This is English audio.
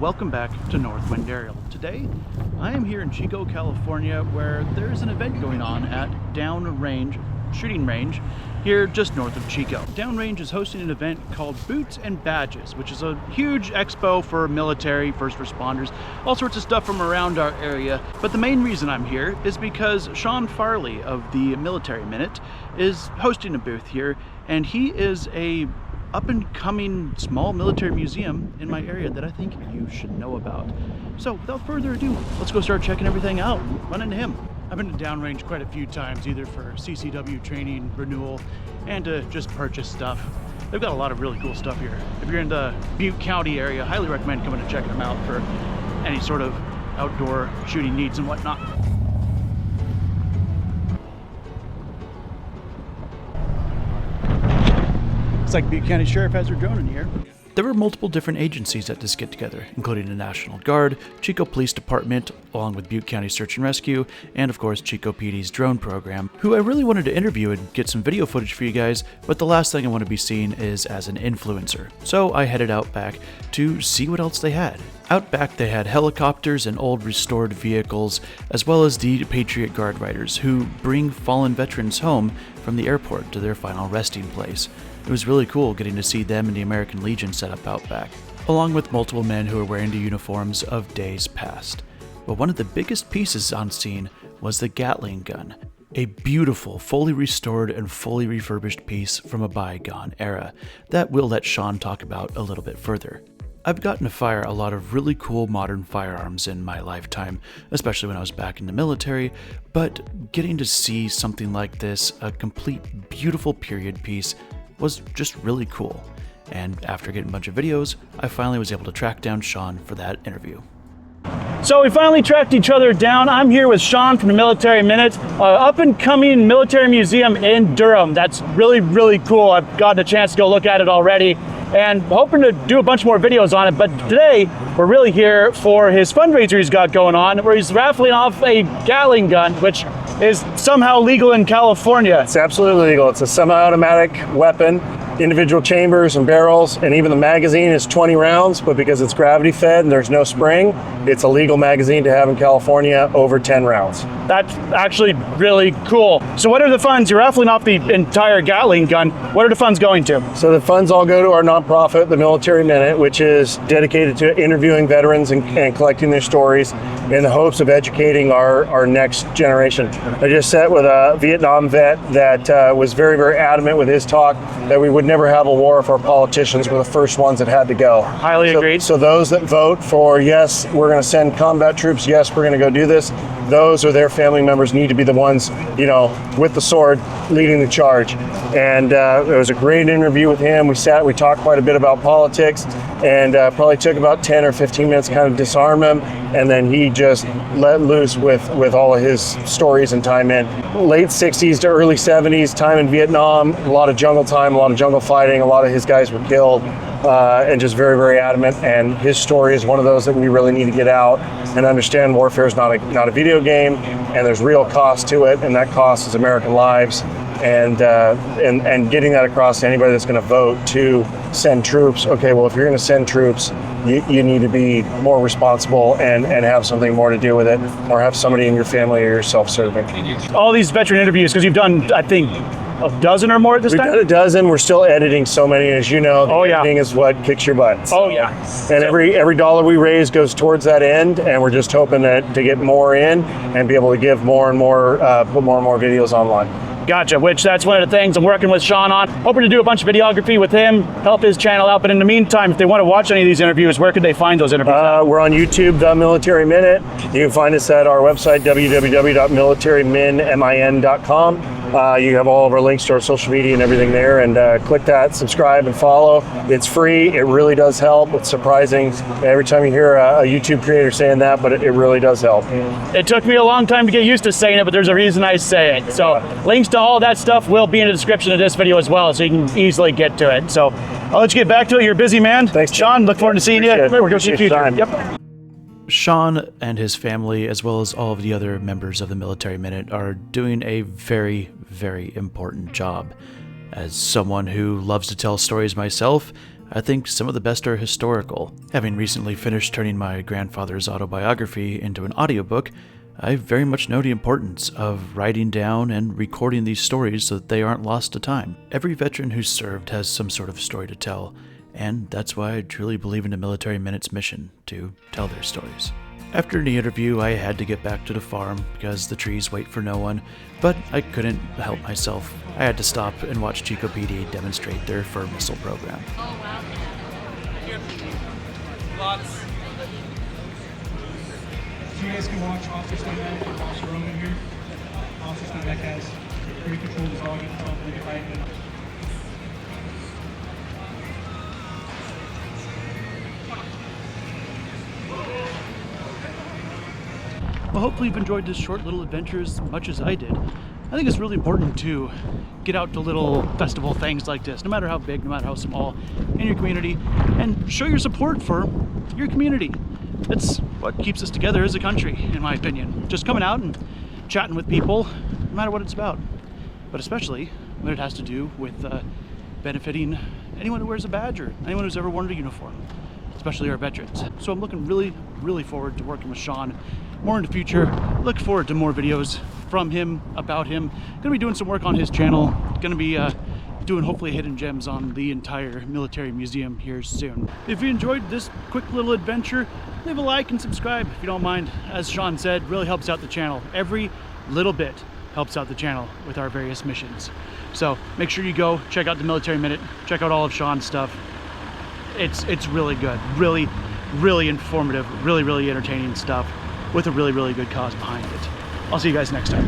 welcome back to Northwind Aerial. Today, I am here in Chico, California, where there's an event going on at Downrange Shooting Range here just north of Chico. Downrange is hosting an event called Boots and Badges, which is a huge expo for military, first responders, all sorts of stuff from around our area. But the main reason I'm here is because Sean Farley of the Military Minute is hosting a booth here, and he is a up-and-coming small military museum in my area that I think you should know about. So without further ado, let's go start checking everything out. Run into him. I've been to Downrange quite a few times, either for CCW training, renewal, and to just purchase stuff. They've got a lot of really cool stuff here. If you're in the Butte County area, I highly recommend coming and checking them out for any sort of outdoor shooting needs and whatnot. Looks like Butte County Sheriff has her drone in here. There were multiple different agencies at this get-together, including the National Guard, Chico Police Department, along with Butte County Search and Rescue, and of course Chico PD's drone program, who I really wanted to interview and get some video footage for you guys, but the last thing I want to be seen is as an influencer. So I headed out back to see what else they had. Out back they had helicopters and old restored vehicles, as well as the Patriot Guard riders, who bring fallen veterans home from the airport to their final resting place. It was really cool getting to see them and the American Legion set up out back, along with multiple men who were wearing the uniforms of days past. But one of the biggest pieces on scene was the Gatling gun, a beautiful, fully restored and fully refurbished piece from a bygone era that we'll let Sean talk about a little bit further. I've gotten to fire a lot of really cool modern firearms in my lifetime, especially when I was back in the military, but getting to see something like this, a complete beautiful period piece, was just really cool. And after getting a bunch of videos, I finally was able to track down Sean for that interview. So we finally tracked each other down. I'm here with Sean from the Military Minute, up-and-coming military museum in Durham. That's really, really cool. I've gotten a chance to go look at it already and hoping to do a bunch more videos on it. But today, we're really here for his fundraiser he's got going on, where he's raffling off a Gatling gun, which is somehow legal in California. It's absolutely legal. It's a semi-automatic weapon, individual chambers and barrels, and even the magazine is 20 rounds, but because it's gravity fed and there's no spring, it's a legal magazine to have in California over 10 rounds. That's actually really cool. So what are the funds? You're raffling off the entire Gatling gun. What are the funds going to? So the funds all go to our nonprofit, the Military Minute, which is dedicated to interviewing veterans and collecting their stories in the hopes of educating our next generation. I just sat with a Vietnam vet that was very, very adamant with his talk that we would never have a war if our politicians were the first ones that had to go. Highly agreed. So those that vote for, yes, we're going to send combat troops, yes, we're going to go do this, those or their family members need to be the ones, with the sword leading the charge. And it was a great interview with him. We talked quite a bit about politics, and probably took about 10 or 15 minutes to kind of disarm him, and then he just let loose with all of his stories and time in. Late 60s to early 70s, time in Vietnam, a lot of jungle time, a lot of jungle fighting, a lot of his guys were killed, and just very, very adamant. And his story is one of those that we really need to get out and understand. Warfare is not a video game, and there's real cost to it, and that cost is American lives. And getting that across to anybody that's going to vote to send troops. Okay, well, if you're going to send troops, you need to be more responsible and have something more to do with it, or have somebody in your family or yourself serving. All these veteran interviews, because you've done, I think, a dozen or more at this time? We've done a dozen. We're still editing so many, as you know. Editing is what kicks your butt. Oh yeah. And every dollar we raise goes towards that end, and we're just hoping to get more in and be able to give more and more, put more and more videos online. Gotcha, which that's one of the things I'm working with Sean on. Hoping to do a bunch of videography with him, help his channel out. But in the meantime, if they want to watch any of these interviews, where could they find those interviews? We're on YouTube, The Military Minute. You can find us at our website, www.militarymin.com. You have all of our links to our social media and everything there, and click that, subscribe and follow. It's free. It really does help. It's surprising every time you hear a YouTube creator saying that, but it really does help. It took me a long time to get used to saying it, but there's a reason I say it. So links to all that stuff will be in the description of this video as well, so you can easily get to it. So I'll let you get back to it. You're a busy man. Thanks, Sean. Look forward to seeing you. We're going to see you future. Yep. Sean and his family, as well as all of the other members of the Military Minute, are doing a very, very important job. As someone who loves to tell stories myself, I think some of the best are historical. Having recently finished turning my grandfather's autobiography into an audiobook, I very much know the importance of writing down and recording these stories so that they aren't lost to time. Every veteran who's served has some sort of story to tell, and that's why I truly believe in the Military Minute's mission to tell their stories. After the interview, I had to get back to the farm because the trees wait for no one, but I couldn't help myself. I had to stop and watch Chico PD demonstrate their fur missile program. Oh, wow. Lots. So you guys can watch Officer Sneak and Officer Roman here. Officer Sneak has pretty controlled dog in front of the right. Well, hopefully you've enjoyed this short little adventure as much as I did. I think it's really important to get out to little festival things like this, no matter how big, no matter how small, in your community, and show your support for your community. It's what keeps us together as a country, in my opinion. Just coming out and chatting with people, no matter what it's about. But especially when it has to do with benefiting anyone who wears a badge or anyone who's ever worn a uniform, especially our veterans. So I'm looking really forward to working with Sean more in the future. Look forward to more videos from him, about him. Gonna be doing some work on his channel. Gonna be doing hopefully hidden gems on the entire military museum here soon. If you enjoyed this quick little adventure, leave a like and subscribe if you don't mind. As Sean said, really helps out the channel. Every little bit helps out the channel with our various missions. So make sure you go check out the Military Minute, check out all of Sean's stuff. It's really good, really informative, really entertaining stuff with a really good cause behind it. I'll see you guys next time.